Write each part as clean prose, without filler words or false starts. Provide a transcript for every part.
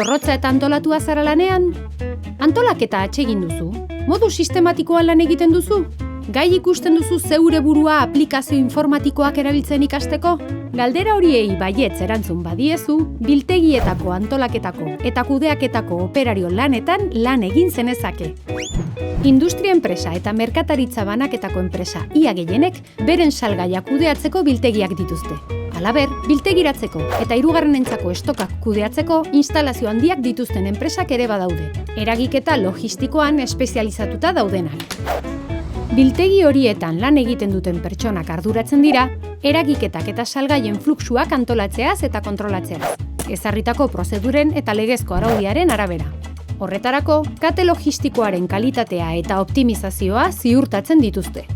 Zorrotza eta antolatua zara lanean? Antolaketa atsegin duzu? Modu sistematikoan lan egiten duzu? Gai ikusten duzu zeure burua aplikazio informatikoak erabiltzen ikasteko? Galdera horiei baietz erantzun badiezu, biltegietako antolaketako eta kudeaketako operario lanetan lan egin zenezake. Industria enpresa eta merkataritza banaketako enpresa ia gehienek beren salgaia kudeatzeko biltegiak dituzte. Halaber, biltegiratzeko eta hirugarrenentzako estokak kudeatzeko instalazio handiak dituzten enpresak ere badaude. Eragiketa logistikoan espezializatuta daudenak. Biltegi horietan lan egiten duten pertsonak arduratzen dira, eragiketak eta salgaien fluxuak antolatzeaz eta kontrolatzeaz, ezarritako prozeduren eta legezko araudiaren arabera. Horretarako, kate logistikoaren kalitatea eta optimizazioa ziurtatzen dituzte.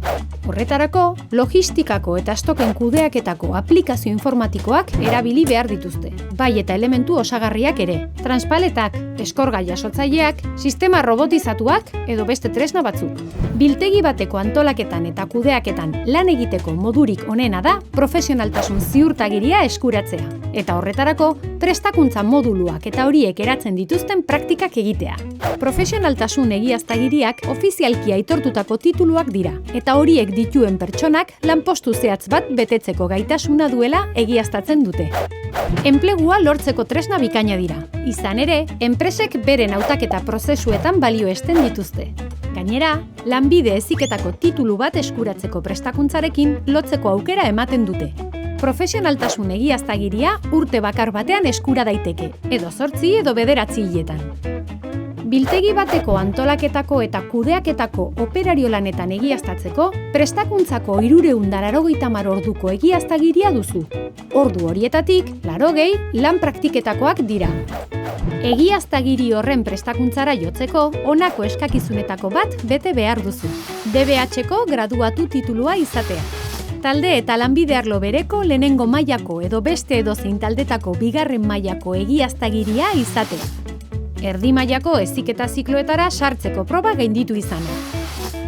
Horretarako, logistikako eta estoken kudeaketako aplikazio informatikoak erabili behar dituzte, bai eta elementu osagarriak ere, transpaletak, eskorga jasotzaileak, sistema robotizatuak edo beste tresna batzuk. Biltegi bateko antolaketan eta kudeaketan lan egiteko modurik onena da profesionaltasun ziurtagiria eskuratzea, eta horretarako prestakuntza moduluak eta horiek eratzen dituzten praktikak egitea. Profesionaltasun egiaztagiriak ofizialki aitortutako tituluak dira, eta horiek dituen pertsonak lanpostu zehatz bat betetzeko gaitasuna duela egiaztatzen dute. Enplegua lortzeko tresna bikaina dira. Izan ere, enpresek beren hautaketa prozesuetan balioesten dituzte. Gainera, lanbide heziketako titulu bat eskuratzeko prestakuntzarekin lotzeko aukera ematen dute. Profesionaltasun egiaztagiria urte bakar batean eskura daiteke, edo 8 edo 9 hiletan. Biltegi bateko antolaketako eta kudeaketako operario lanetan egiaztatzeko, prestakuntzako 380 orduko egiaztagiria duzu. Ordu horietatik, 80 lan praktiketakoak dira. Egiaztagiri horren prestakuntzara jotzeko, honako eskakizunetako bat bete behar duzu. DBH-ko graduatu titulua izatea. Talde eta lanbide arlo bereko lehenengo mailako edo beste edozein taldetako bigarren mailako egiaztagiria izatea. Erdi mailako heziketa zikloetara sartzeko proba gainditu izana.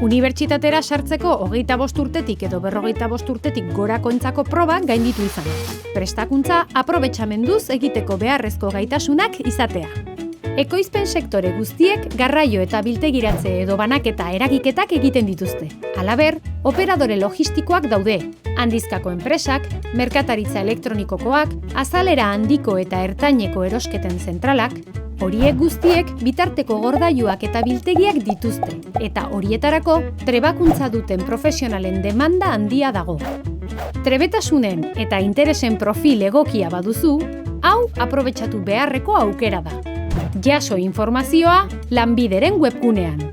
Unibertsitatera sartzeko 25 urtetik edo 45 urtetik gorakoentzako proba gainditu izana. Prestakuntza aprobetxamenduz egiteko beharrezko gaitasunak izatea. Ekoizpen sektore guztiek garraio eta biltegiratze edo banaketa eragiketak egiten dituzte. Halaber, operadore logistikoak daude, handizkako enpresak, merkataritza elektronikokoak, azalera handiko eta ertaineko erosketen zentralak, horiek guztiek bitarteko gordailuak eta biltegiak dituzte, eta horietarako trebakuntza duten profesionalen demanda handia dago. Trebetasunen eta interesen profil egokia baduzu, hau aprobetxatu beharreko aukera da. Jaso informazioa Lanbideren webgunean.